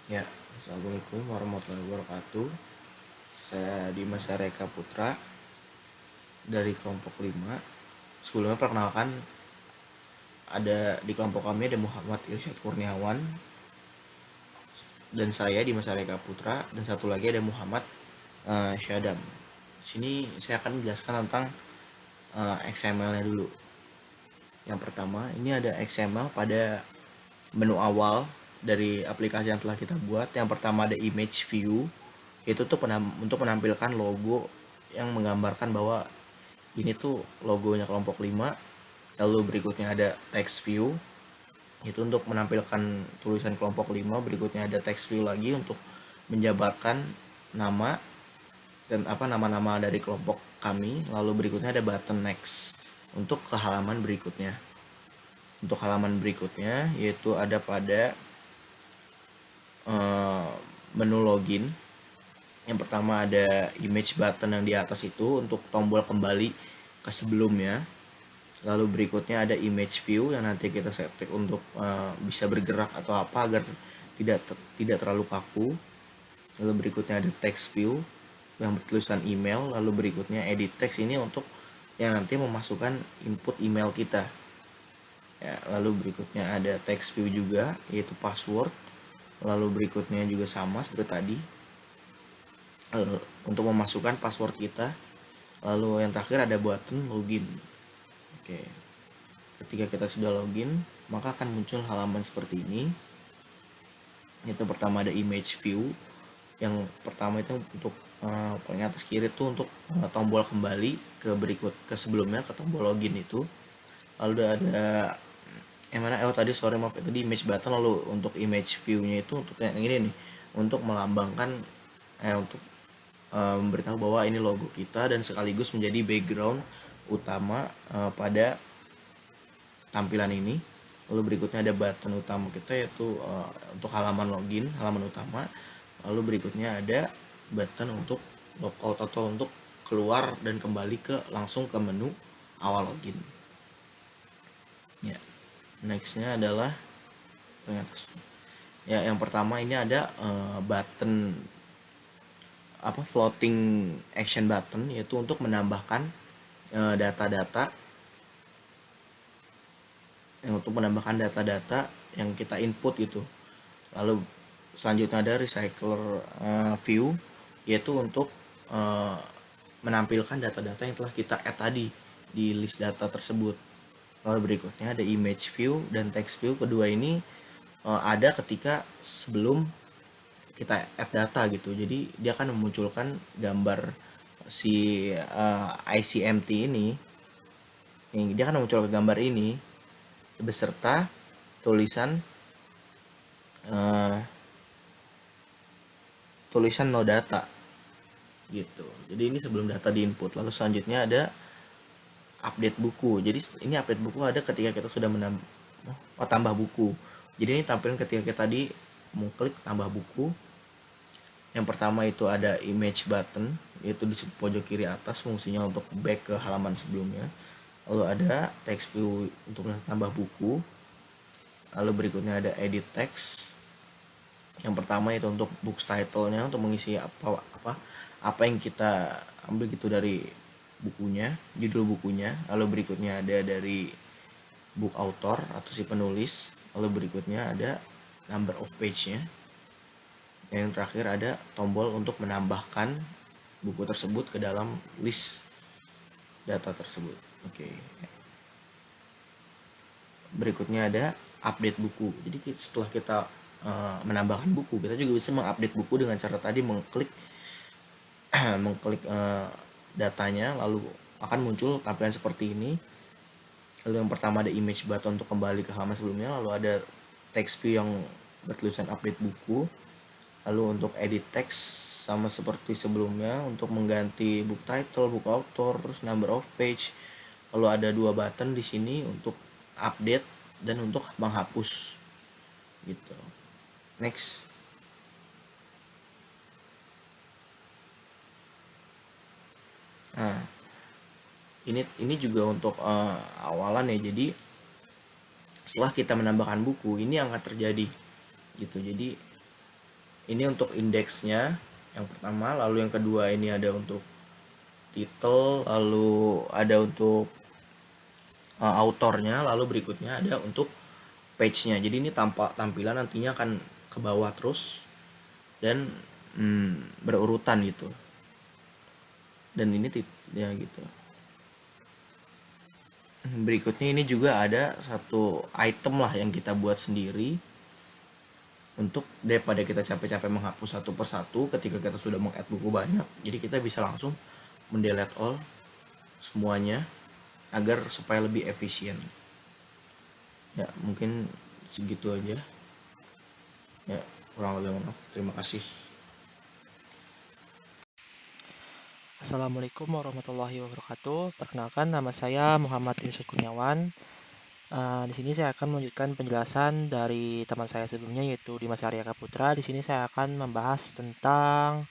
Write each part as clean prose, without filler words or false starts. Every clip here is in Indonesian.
Ya, Assalamualaikum warahmatullahi wabarakatuh. Saya Dimas Areka Putra dari kelompok 5. Sebelumnya perkenalkan, ada di kelompok kami ada Muhammad Irsyad Kurniawan dan saya Dimas Areka Putra, dan satu lagi ada Muhammad Syadam. Di sini saya akan menjelaskan tentang XML-nya dulu. Yang pertama, ini ada XML pada menu awal dari aplikasi yang telah kita buat. Yang pertama ada image view, itu tuh untuk menampilkan logo yang menggambarkan bahwa ini tuh logonya kelompok 5. Lalu berikutnya ada text view, itu untuk menampilkan tulisan kelompok 5. Berikutnya ada text view lagi untuk menjabarkan nama dan nama-nama dari kelompok kami. Lalu berikutnya ada button next untuk ke halaman berikutnya. Untuk halaman berikutnya yaitu ada pada menu login. Yang pertama ada image button yang di atas itu untuk tombol kembali ke sebelumnya. Lalu berikutnya ada image view yang nanti kita setting untuk bisa bergerak atau apa agar tidak terlalu kaku. Lalu berikutnya ada text view yang bertulisan email. Lalu berikutnya edit text, ini untuk yang nanti memasukkan input email kita. Ya, lalu berikutnya ada text view juga yaitu password. Lalu berikutnya juga sama seperti tadi, untuk memasukkan password kita. Lalu yang terakhir ada button login. Oke, ketika kita sudah login maka akan muncul halaman seperti ini. Itu pertama ada image view. Yang pertama itu untuk paling atas kiri itu untuk tombol kembali ke sebelumnya, ke tombol login itu. Lalu ada yang mana tadi maaf, itu di image button. Lalu untuk image view-nya itu untuk yang ini nih, untuk melambangkan untuk memberitahu bahwa ini logo kita dan sekaligus menjadi background utama pada tampilan ini. Lalu berikutnya ada button utama kita yaitu untuk halaman login, halaman utama. Lalu berikutnya ada button untuk logout atau untuk keluar dan kembali langsung ke menu awal login. Ya, nextnya adalah ya, yang pertama ini ada button floating action button, yaitu untuk menambahkan data-data yang kita input gitu. Lalu selanjutnya ada recycler view, yaitu untuk menampilkan data-data yang telah kita add tadi di list data tersebut. Lalu berikutnya ada image view dan text view. Kedua ini ada ketika sebelum kita add data gitu. Jadi dia akan memunculkan gambar si ICMT ini. Dia akan memunculkan gambar ini beserta tulisan no data gitu. Jadi ini sebelum data diinput. Lalu selanjutnya ada update buku. Jadi ini update buku ada ketika kita sudah tambah buku. Jadi ini tampilan ketika kita tadi mau klik tambah buku. Yang pertama itu ada image button, yaitu di pojok kiri atas, fungsinya untuk back ke halaman sebelumnya. Lalu ada text view untuk tambah buku. Lalu berikutnya ada edit text. Yang pertama itu untuk book title-nya, untuk mengisi apa yang kita ambil gitu dari bukunya, judul bukunya. Lalu berikutnya ada dari book author atau si penulis. Lalu berikutnya ada number of page-nya. Yang terakhir ada tombol untuk menambahkan buku tersebut ke dalam list data tersebut. Oke. Berikutnya ada update buku. Jadi setelah kita menambahkan buku, kita juga bisa mengupdate buku dengan cara tadi mengklik datanya, lalu akan muncul tampilan seperti ini. Lalu yang pertama ada image button untuk kembali ke halaman sebelumnya. Lalu ada text view yang bertulisan update buku. Lalu untuk edit text sama seperti sebelumnya, untuk mengganti book title, book author, terus number of page. Lalu ada dua button di sini untuk update dan untuk menghapus gitu. Next. Nah, ini juga untuk awalan ya. Jadi setelah kita menambahkan buku, ini yang akan terjadi gitu. Jadi Ini untuk indeksnya yang pertama, lalu yang kedua ini ada untuk title, lalu ada untuk autornya, lalu berikutnya ada untuk page-nya. Jadi ini tampilan nantinya akan ke bawah terus dan berurutan gitu. Dan ini ya gitu. Berikutnya ini juga ada satu item lah yang kita buat sendiri untuk daripada kita capek-capek menghapus satu persatu ketika kita sudah meng-add buku banyak. Jadi kita bisa langsung mendelete all semuanya agar supaya lebih efisien. Ya, mungkin segitu aja. Ya, kurang lebih maaf. Terima kasih. Assalamualaikum warahmatullahi wabarakatuh. Perkenalkan, nama saya Muhammad Yusuf Kurniawan. Di sini saya akan melanjutkan penjelasan dari teman saya sebelumnya, yaitu Dimas Arya Kaputra. Di sini saya akan membahas tentang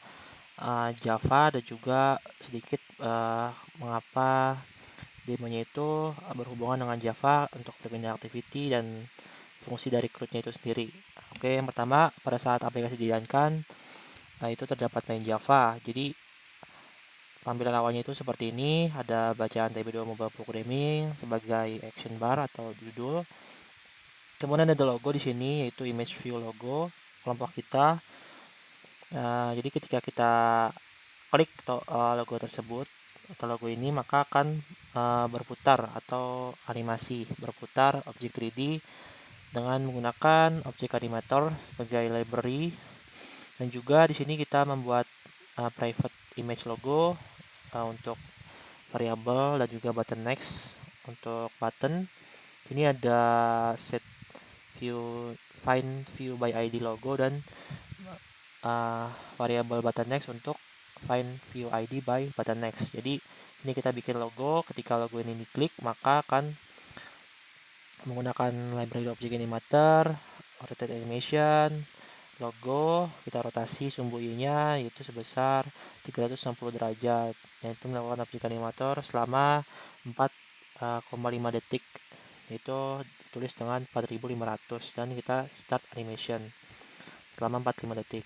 Java dan juga sedikit mengapa demonya itu berhubungan dengan Java untuk berpindah activity dan fungsi dari CRUD-nya itu sendiri. Oke, yang pertama, pada saat aplikasi dijalankan, itu terdapat main Java. Jadi tampilan awalnya itu seperti ini, ada bacaan TB2 Mobile Programming sebagai action bar atau judul. Kemudian ada logo di sini, yaitu image view logo kelompok kita. Jadi ketika kita klik logo tersebut atau logo ini, maka akan berputar atau animasi berputar objek 3D dengan menggunakan objek animator sebagai library. Dan juga di sini kita membuat private image logo untuk variabel dan juga button next. Untuk button ini ada set view find view by ID logo dan variabel button next untuk find view ID by button next. Jadi ini kita bikin logo, ketika logo ini diklik maka akan menggunakan library object animator, rotate animation, logo, kita rotasi sumbu i-nya yaitu sebesar 360 derajat, yaitu melakukan objek animator selama 4,5 detik, yaitu ditulis dengan 4500, dan kita start animation selama 45 detik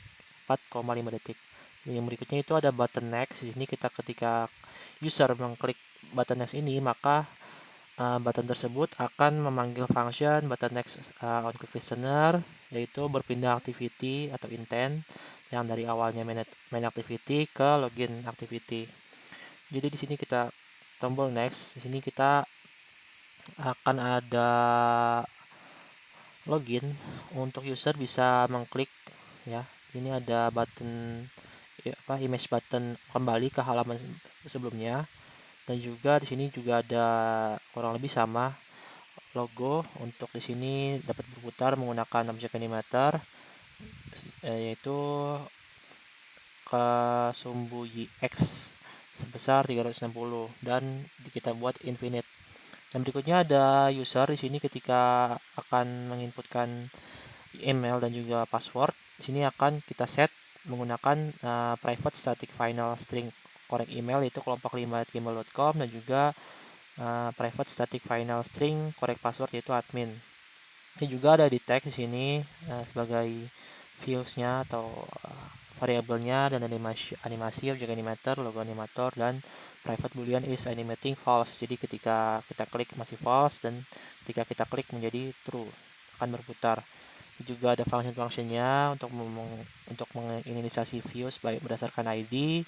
4,5 detik. Yang berikutnya itu ada button next. Di sini kita ketika user mengklik button next ini, maka button tersebut akan memanggil function button next on click listener, yaitu berpindah activity atau intent yang dari awalnya main activity ke login activity. Jadi di sini kita tombol next, di sini kita akan ada login untuk user bisa mengklik ya. Ini ada button image button kembali ke halaman sebelumnya, dan juga di sini juga ada kurang lebih sama logo untuk di sini dapat berputar menggunakan objek animator, yaitu ke sumbu X sebesar 360 dan kita buat infinite. Dan berikutnya ada user di sini ketika akan menginputkan email dan juga password. Di sini akan kita set menggunakan private static final string korek email, yaitu kelompok 5@gmail.com, dan juga private static final string korek password, yaitu admin. Ini juga ada di tag di sini sebagai views-nya atau variabelnya, dan animasi objek animator, logo animator, dan private boolean is animating false. Jadi ketika kita klik masih false, dan ketika kita klik menjadi true akan berputar. Juga ada function-functionnya untuk menginisialisasi views baik berdasarkan ID,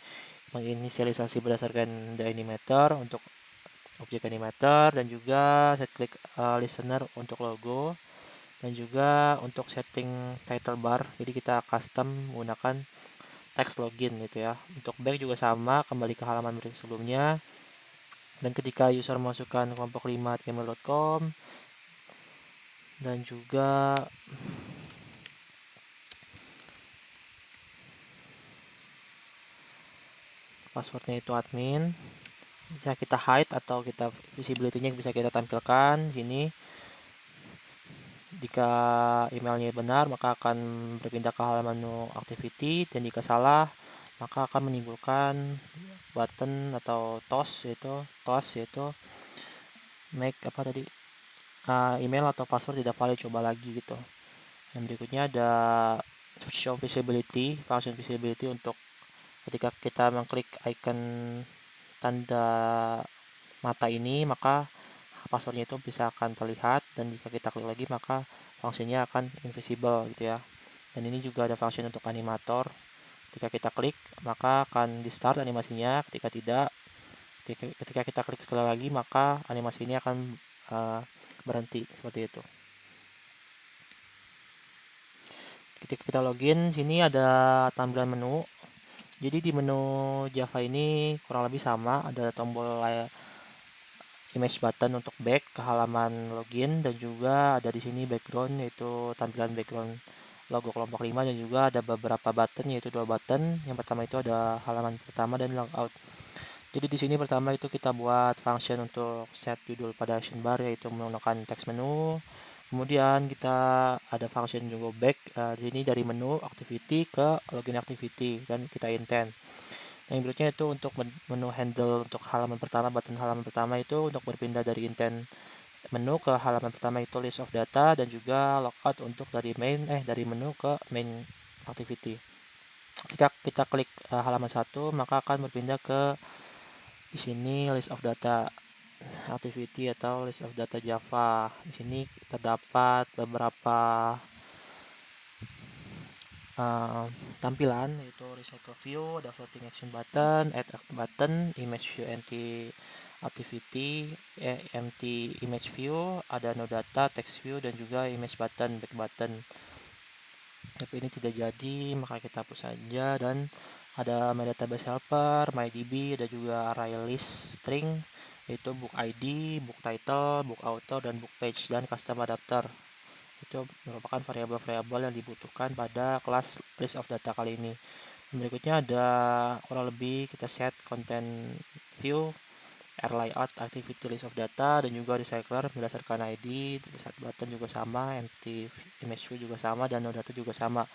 menginisialisasi berdasarkan the animator untuk objek animator, dan juga set click listener untuk logo, dan juga untuk setting title bar. Jadi kita custom menggunakan text login gitu ya. Untuk back juga sama, kembali ke halaman berikut sebelumnya. Dan ketika user masukkan kelompok 5@gmail.com, dan juga passwordnya itu admin, bisa kita hide atau kita visibility-nya bisa kita tampilkan sini. Jika emailnya benar, maka akan berpindah ke halaman menu activity, dan jika salah, maka akan menimbulkan button atau toss, yaitu make email atau password tidak valid, coba lagi gitu. Yang berikutnya ada show visibility, function visibility untuk ketika kita mengklik icon tanda mata ini, maka passwordnya itu bisa akan terlihat, dan jika kita klik lagi maka fungsinya akan invisible gitu ya. Dan ini juga ada function untuk animator, ketika kita klik maka akan di start animasinya, ketika tidak, ketika kita klik sekali lagi maka animasi ini akan berhenti seperti itu. Ketika kita login, sini ada tampilan menu. Jadi di menu Java ini kurang lebih sama, ada tombol image button untuk back ke halaman login, dan juga ada di sini background, yaitu tampilan background logo kelompok 5, dan juga ada beberapa button, yaitu 2 button. Yang pertama itu ada halaman pertama dan logout. Jadi di sini pertama itu kita buat function untuk set judul pada action bar, yaitu menggunakan text menu. Kemudian kita ada function juga back, di sini dari menu activity ke login activity, dan kita intent. Yang berikutnya itu untuk menu handle untuk halaman pertama, button halaman pertama itu untuk berpindah dari intent menu ke halaman pertama itu list of data, dan juga logout untuk dari dari menu ke main activity. Ketika kita klik halaman 1, maka akan berpindah ke di sini list of data activity atau list of data Java. Di sini terdapat beberapa tampilan, yaitu recycle view, ada floating action button, add button, image view, empty activity, empty image view, ada no data, text view, dan juga image button, back button. Tapi ini tidak jadi, maka kita hapus saja. Dan ada my database helper, my db, ada juga array list string, yaitu book id, book title, book author, dan book page, dan custom adapter. Itu merupakan variabel-variabel yang dibutuhkan pada kelas list of data kali ini. Berikutnya ada kurang lebih kita set content view, R layout, activity list of data, dan juga recycler berdasarkan ID, set button juga sama, empty image view juga sama, dan no data juga sama.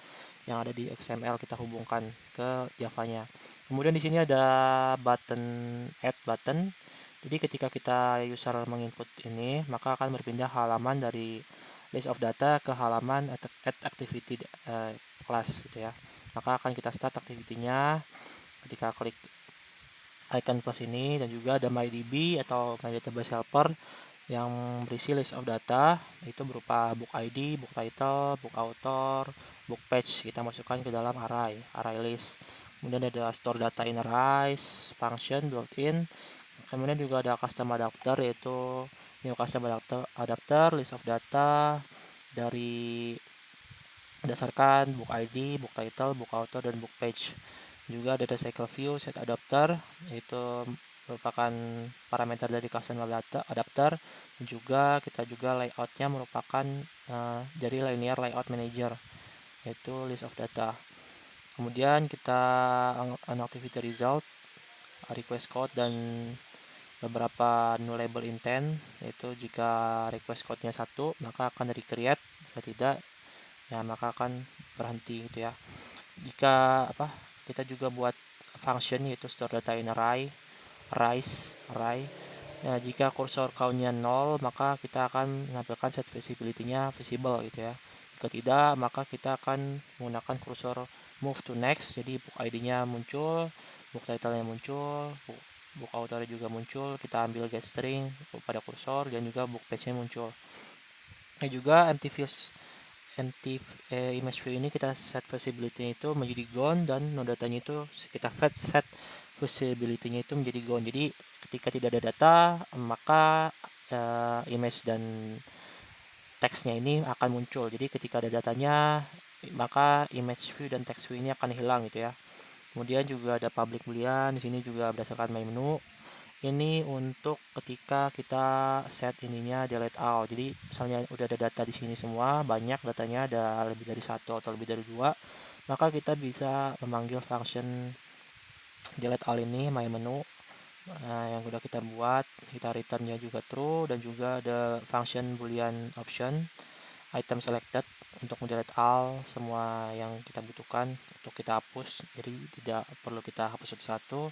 Yang ada di XML kita hubungkan ke Java-nya. Kemudian di sini ada button add button. Jadi ketika kita user menginput ini, maka akan berpindah halaman dari list of data ke halaman add activity class gitu ya. Maka akan kita start activity-nya ketika klik icon plus ini, dan juga ada mydb atau my database helper yang berisi list of data, itu berupa book id, book title, book author, book page. Kita masukkan ke dalam array list. Kemudian ada store data in arrays, function built-in. Kemudian juga ada custom adapter, yaitu new custom adapter list of data dari berdasarkan book id, book title, book author, dan book page. Juga ada recycle view set adapter, yaitu merupakan parameter dari custom adapter. Juga kita juga layoutnya merupakan dari linear layout manager, yaitu list of data. Kemudian kita activity result, request code, dan beberapa new label intent, yaitu jika request code-nya 1 maka akan recreate, jika tidak ya maka akan berhenti gitu ya. Jika kita juga buat function, yaitu store data in array. Nah, jika kursor count-nya 0 maka kita akan menampilkan set visibility-nya visible gitu ya. Jika tidak maka kita akan menggunakan kursor move to next, jadi book ID-nya muncul, book title-nya muncul, book author juga muncul, kita ambil get string pada kursor, dan juga book page-nya muncul. Juga empty image view ini kita set visibility itu menjadi gone, dan no datanya itu kita set visibility-nya itu menjadi gone. Jadi ketika tidak ada data maka image dan teksnya ini akan muncul. Jadi ketika ada datanya maka image view dan text view ini akan hilang gitu ya. Kemudian juga ada public boolean, di sini juga berdasarkan my menu. Ini untuk ketika kita set ininya delete all. Jadi misalnya udah ada data di sini semua, banyak datanya, ada lebih dari 1 atau lebih dari 2, maka kita bisa memanggil function delete all ini my menu yang udah kita buat. Kita returnnya juga true, dan juga ada function boolean option item selected untuk mendelete all semua yang kita butuhkan untuk kita hapus, jadi tidak perlu kita hapus satu-satu.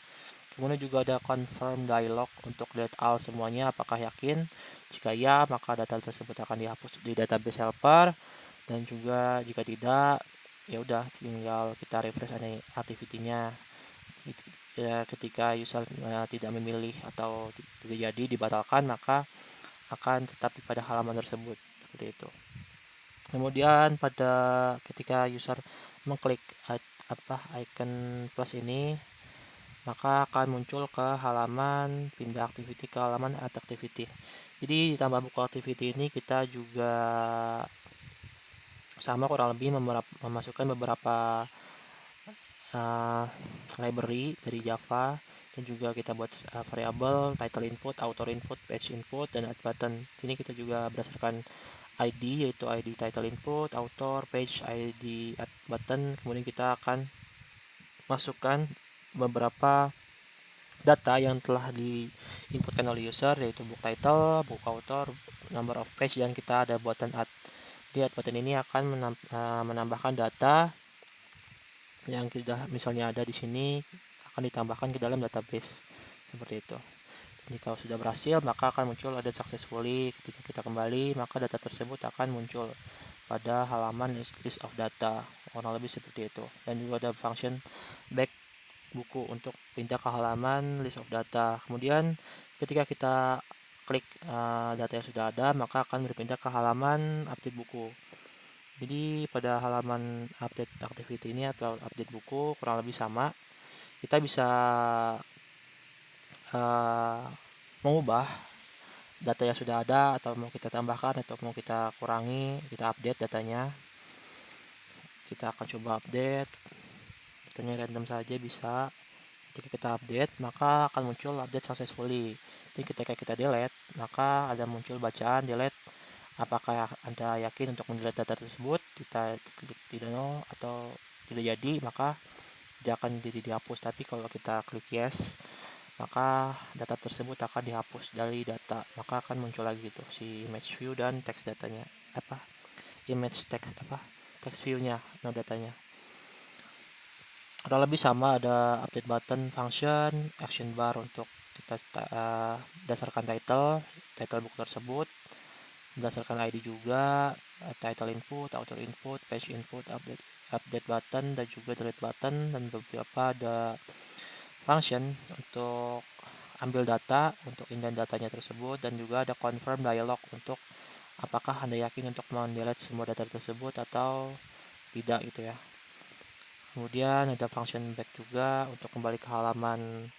Kemudian juga ada confirm dialog untuk delete all semuanya, apakah yakin. Jika ya maka data tersebut akan dihapus di database helper, dan juga jika tidak ya udah tinggal kita refresh activity-nya. Ya, ketika user tidak memilih atau tidak jadi dibatalkan, maka akan tetap pada halaman tersebut seperti itu. Kemudian pada ketika user mengklik icon plus ini, maka akan muncul ke halaman pindah activity ke halaman add activity. Jadi ditambah buku activity ini kita juga sama kurang lebih memasukkan beberapa library dari Java, dan juga kita buat variabel title input, author input, page input, dan add button. Sini kita juga berdasarkan ID, yaitu ID title input, author, page, ID add button. Kemudian kita akan masukkan beberapa data yang telah diinputkan oleh user, yaitu book title, book author, number of page, dan kita ada button add. Di add button ini akan menambahkan data yang kita misalnya ada di sini, akan ditambahkan ke dalam database seperti itu. Jika sudah berhasil, maka akan muncul ada successfully. Ketika kita kembali, maka data tersebut akan muncul pada halaman list of data, kurang lebih seperti itu. Dan juga ada function back buku untuk pindah ke halaman list of data. Kemudian ketika kita klik data yang sudah ada, maka akan berpindah ke halaman update buku. Jadi pada halaman update activity ini atau update buku kurang lebih sama. Kita bisa mengubah data yang sudah ada, atau mau kita tambahkan atau mau kita kurangi, kita update datanya. Kita akan coba update datanya random saja bisa. Ketika kita update, maka akan muncul update successfully. Jadi ketika kita delete, maka ada muncul bacaan delete. Apakah Anda yakin untuk mendelete data tersebut? Kita klik tidak no atau tidak jadi, maka dia akan jadi dihapus. Tapi kalau kita klik yes, maka data tersebut akan dihapus dari data. Maka akan muncul lagi tuh si image view dan text datanya, image text text view-nya, no datanya. Kurang lebih sama, ada update button, function, action bar untuk kita berdasarkan title buku tersebut, berdasarkan ID juga, title input, author input, page input, update button, dan juga delete button, dan beberapa ada function untuk ambil data, untuk indent datanya tersebut, dan juga ada confirm dialog untuk apakah Anda yakin untuk mendelete semua data tersebut atau tidak gitu ya. Kemudian ada function back juga untuk kembali ke halaman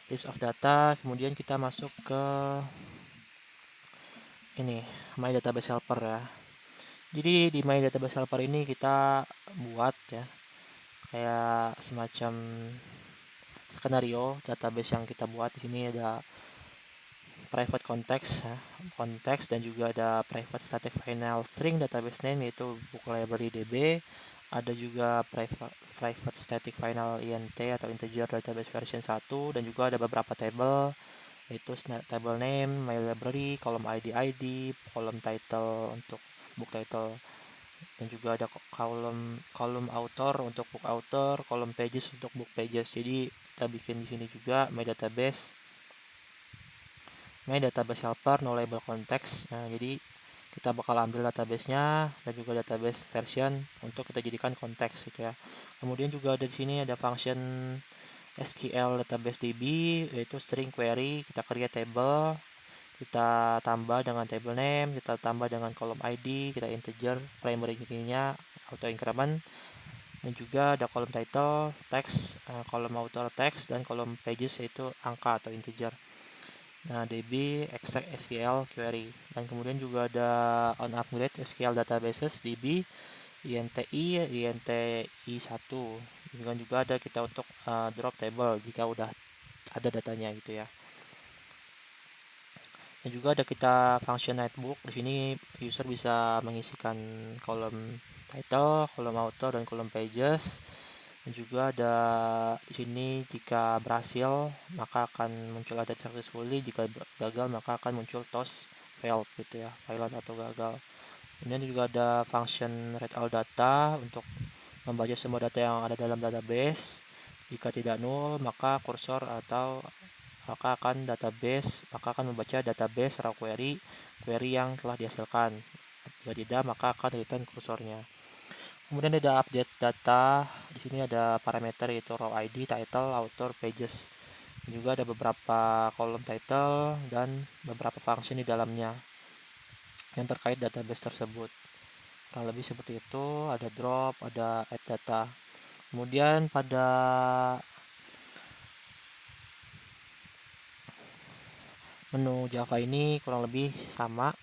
list of data. Kemudian kita masuk ke ini my database helper ya. Jadi di my database helper ini kita buat ya kayak semacam skenario database yang kita buat. Di sini ada private context ya, konteks, dan juga ada private static final string database name, yaitu book library db. Ada juga private static final int atau integer database version 1, dan juga ada beberapa table, yaitu table name, my library, kolom ID, kolom title untuk book title, dan juga ada kolom author untuk book author, kolom pages untuk book pages. Jadi kita bikin di sini juga my database helper no label context. Nah, jadi kita bakal ambil database-nya dan juga database version untuk kita jadikan konteks gitu ya. Kemudian juga ada di sini ada function SQL database DB, yaitu string query. Kita create table, kita tambah dengan table name, kita tambah dengan kolom ID, kita integer primary key-nya auto increment, dan juga ada kolom title text, kolom author text, dan kolom pages yaitu angka atau integer. Nah, DB extract SQL query, dan kemudian juga ada on upgrade SQL databases DB INTI1. Kemudian juga ada kita untuk drop table jika udah ada datanya gitu ya. Dan juga ada kita function notebook. Di sini user bisa mengisikan kolom title, kolom author, dan kolom pages. Dan juga ada di sini jika berhasil maka akan muncul update successfully, jika gagal maka akan muncul toss failed gitu ya, failed atau gagal. Kemudian juga ada function read all data untuk membaca semua data yang ada dalam database. Jika tidak null, maka kursor atau maka akan membaca database raw query yang telah dihasilkan. Jika tidak, maka akan return kursornya. Kemudian ada update data. Di sini ada parameter yaitu row ID, title, author, pages. Juga ada beberapa kolom title dan beberapa function di dalamnya yang terkait database tersebut. Kurang lebih seperti itu. Ada drop, ada add data. Kemudian pada menu Java ini kurang lebih sama.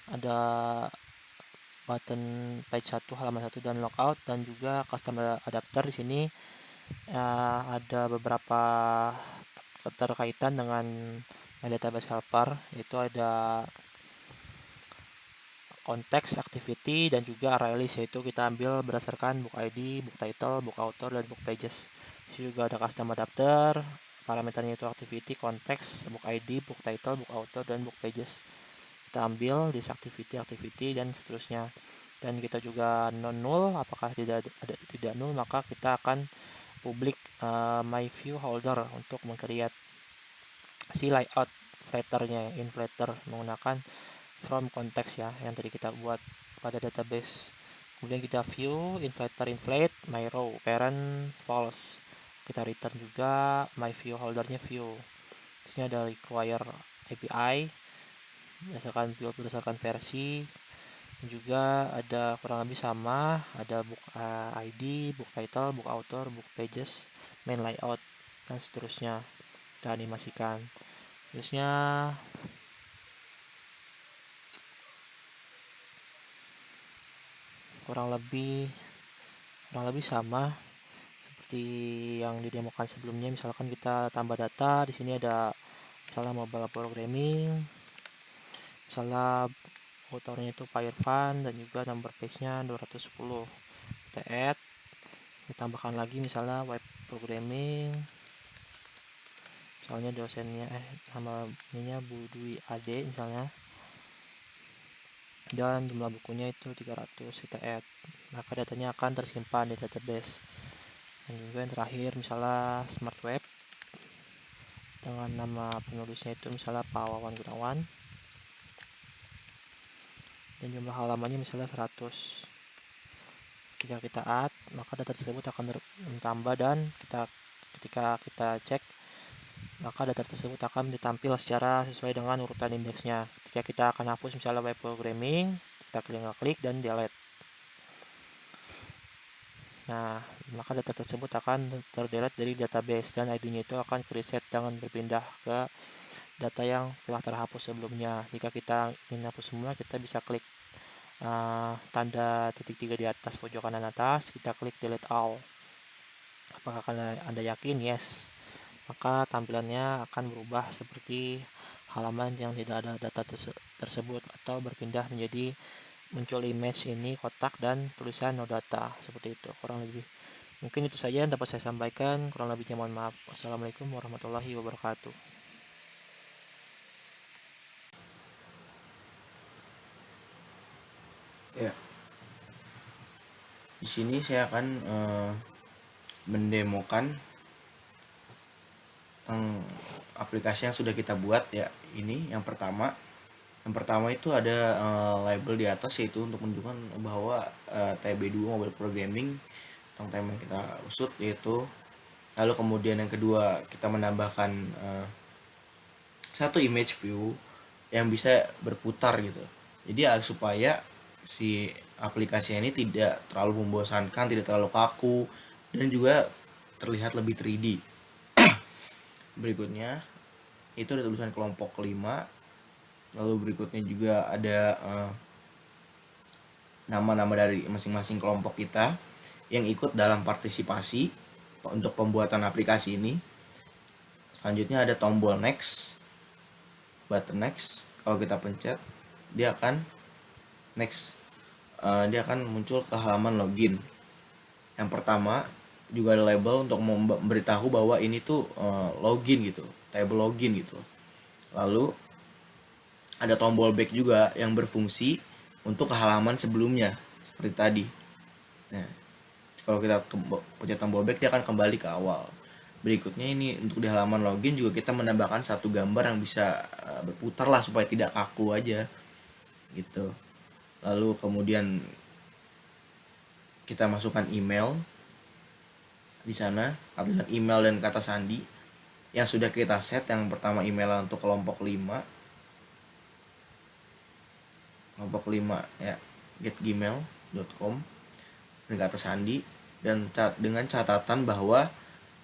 Ada button page 1 halaman 1 dan logout, dan juga custom adapter. Di sini ada beberapa keterkaitan dengan database helper, yaitu ada konteks, activity, dan juga array list, yaitu kita ambil berdasarkan book ID, book title, book author, dan book pages. Di sini juga ada custom adapter, parameternya itu activity, konteks, book ID, book title, book author, dan book pages. Kita ambil di activity, dan seterusnya. Dan kita juga non null, apakah tidak null, maka kita akan public my view holder untuk meng-create si layout flatternya, inflator menggunakan from context ya, yang tadi kita buat pada database. Kemudian kita view inflate my row parent false, kita return juga my view holdernya view. Ini ada require API berdasarkan versi. Juga ada kurang lebih sama, ada book ID, book title, book author, book pages, main layout, dan seterusnya. Kita animasikan. Terusnya kurang lebih sama seperti yang didemokan sebelumnya. Misalkan kita tambah data, di sini ada misalnya mobile programming, misalnya autornya itu Firefan, dan juga number page-nya 210. Kita add, ditambahkan lagi misalnya web programming, misalnya dosennya nama ininya Bu Dwi Ade misalnya, dan jumlah bukunya itu 300. Kita add, maka datanya akan tersimpan di database. Dan juga yang terakhir misalnya smart web dengan nama penulisnya itu misalnya Pak Wawan Gunawan, dan jumlah halamannya misalnya 100. Ketika kita add, maka data tersebut akan bertambah, dan ketika kita cek, maka data tersebut akan ditampil secara sesuai dengan urutan indeksnya. Ketika kita akan hapus misalnya web programming, kita klik dan delete. Nah, maka data tersebut akan terdelete dari database, dan ID-nya itu akan reset dengan berpindah ke data yang telah terhapus sebelumnya. Jika kita ingin hapus semua, kita bisa klik tanda titik 3 di atas pojok kanan atas, kita klik delete all. Apakah Anda yakin? Yes. Maka tampilannya akan berubah seperti halaman yang tidak ada data tersebut, atau berpindah menjadi muncul image ini kotak dan tulisan no data, seperti itu kurang lebih. Mungkin itu saja yang dapat saya sampaikan, kurang lebihnya mohon maaf. Wassalamualaikum warahmatullahi wabarakatuh. Ya, di sini saya akan mendemokan tentang aplikasi yang sudah kita buat ya. Ini yang pertama itu ada label di atas, yaitu untuk menunjukkan bahwa TB2 mobile programming tentang tema yang kita usut, yaitu. Lalu kemudian yang kedua, kita menambahkan satu image view yang bisa berputar gitu. Jadi supaya si aplikasi ini tidak terlalu membosankan, tidak terlalu kaku, dan juga terlihat lebih 3D. Berikutnya itu ada tulisan kelompok 5. Lalu berikutnya juga ada nama-nama dari masing-masing kelompok kita yang ikut dalam partisipasi untuk pembuatan aplikasi ini. Selanjutnya ada tombol next, button next. Kalau kita pencet, dia akan next, dia akan muncul ke halaman login. Yang pertama juga ada label untuk memberitahu bahwa ini tuh login gitu, table login gitu. Lalu ada tombol back juga yang berfungsi untuk ke halaman sebelumnya seperti tadi. Nah, kalau kita pencet tombol back, dia akan kembali ke awal. Berikutnya ini untuk di halaman login juga kita menambahkan satu gambar yang bisa berputar lah supaya tidak kaku aja. gitu. Lalu kemudian kita masukkan email di sana, dengan email dan kata sandi yang sudah kita set. Yang pertama email untuk kelompok 5 ya, getgmail.com, dan kata sandi, dan dengan catatan bahwa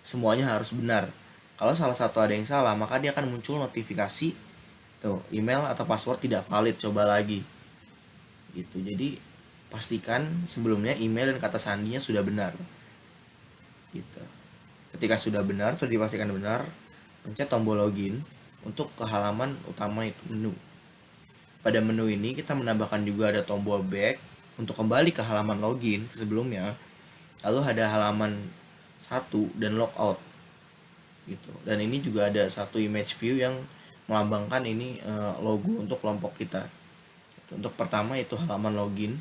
semuanya harus benar. Kalau salah satu ada yang salah, maka dia akan muncul notifikasi tuh, email atau password tidak valid, coba lagi gitu. Jadi pastikan sebelumnya email dan kata sandinya sudah benar gitu. Ketika sudah benar, sudah dipastikan benar, pencet tombol login untuk ke halaman utama, itu menu. Pada menu ini kita menambahkan juga ada tombol back untuk kembali ke halaman login sebelumnya. Lalu ada halaman 1 dan logout gitu. Dan ini juga ada satu image view yang melambangkan ini logo untuk kelompok kita. Untuk pertama itu halaman login.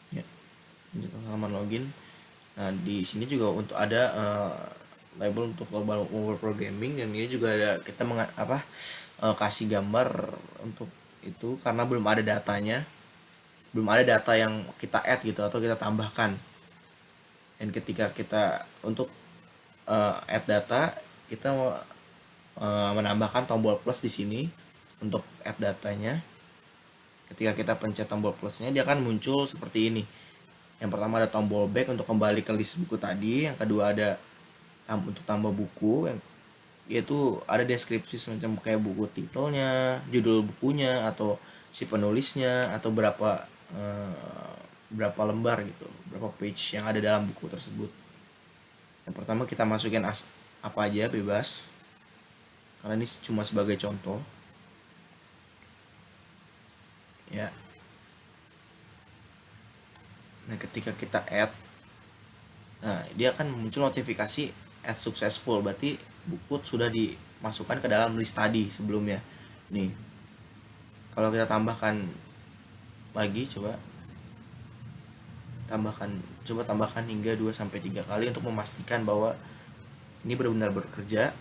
Ya, halaman login. Nah, di sini juga untuk ada label untuk mobile programming, dan ini juga ada kita kasih gambar untuk itu karena belum ada datanya, belum ada data yang kita add gitu atau kita tambahkan. Dan ketika kita untuk add data, kita menambahkan tombol plus di sini untuk add datanya. Ketika kita pencet tombol plusnya, dia akan muncul seperti ini. Yang pertama ada tombol back untuk kembali ke list buku tadi. Yang kedua ada untuk tambah buku, yang yaitu ada deskripsi semacam kayak buku titelnya, judul bukunya, atau si penulisnya, atau berapa lembar gitu, berapa page yang ada dalam buku tersebut. Yang pertama kita masukin apa aja, bebas, karena ini cuma sebagai contoh ya. Nah, ketika kita add, nah dia akan muncul notifikasi add successful, berarti buku sudah dimasukkan ke dalam list tadi sebelumnya. Nih, kalau kita tambahkan lagi, coba tambahkan hingga 2-3 kali untuk memastikan bahwa ini benar-benar bekerja.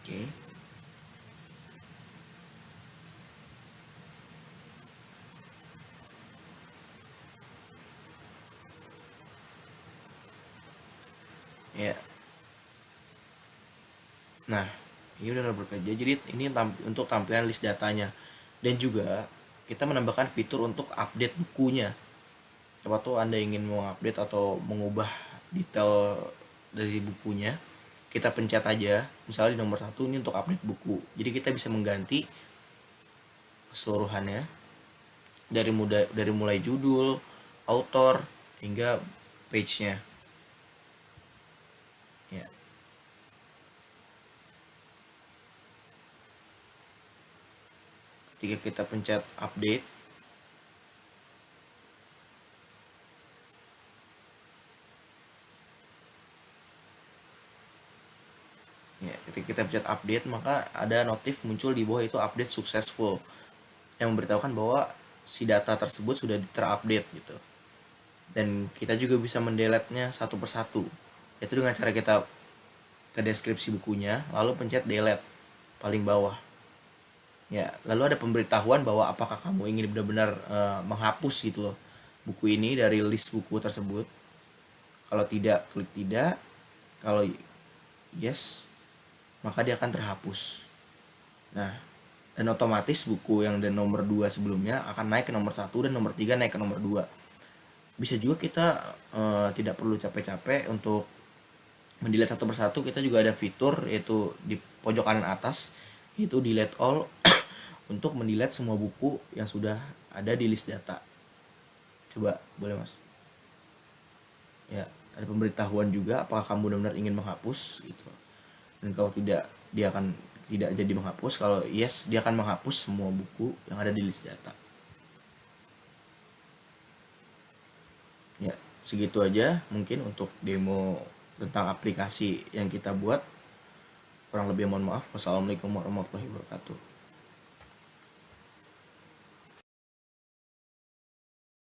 Oke. Ya. Nah, ini udah bekerja. Jadi ini untuk tampilan list datanya. Dan juga kita menambahkan fitur untuk update bukunya. Coba tuh Anda ingin mengupdate atau mengubah detail dari bukunya, kita pencet aja. Misalnya di nomor 1 ini untuk update buku. Jadi kita bisa mengganti keseluruhannya dari mulai judul, author, hingga page-nya. Ya. Ketika kita pencet update, ya, ketika kita pencet update, maka ada notif muncul di bawah itu update successful, yang memberitahukan bahwa si data tersebut sudah terupdate gitu. Dan kita juga bisa mendelete-nya satu persatu, yaitu dengan cara kita ke deskripsi bukunya, lalu pencet delete paling bawah. Ya, lalu ada pemberitahuan bahwa apakah kamu ingin benar-benar menghapus gitu loh buku ini dari list buku tersebut. Kalau tidak, klik tidak. Kalau yes, maka dia akan terhapus. Nah, dan otomatis buku yang dan nomor 2 sebelumnya akan naik ke nomor 1, dan nomor 3 naik ke nomor 2. Bisa juga kita tidak perlu capek-capek untuk mendelete satu persatu. Kita juga ada fitur yaitu di pojok kanan atas, yaitu delete all untuk mendelete semua buku yang sudah ada di list data. Coba, boleh Mas? Ya, ada pemberitahuan juga apakah kamu benar-benar ingin menghapus gitu. Dan kalau tidak, dia akan tidak jadi menghapus. Kalau yes, dia akan menghapus semua buku yang ada di list data. Ya, segitu aja mungkin untuk demo tentang aplikasi yang kita buat. Kurang lebih mohon maaf. Wassalamualaikum warahmatullahi wabarakatuh.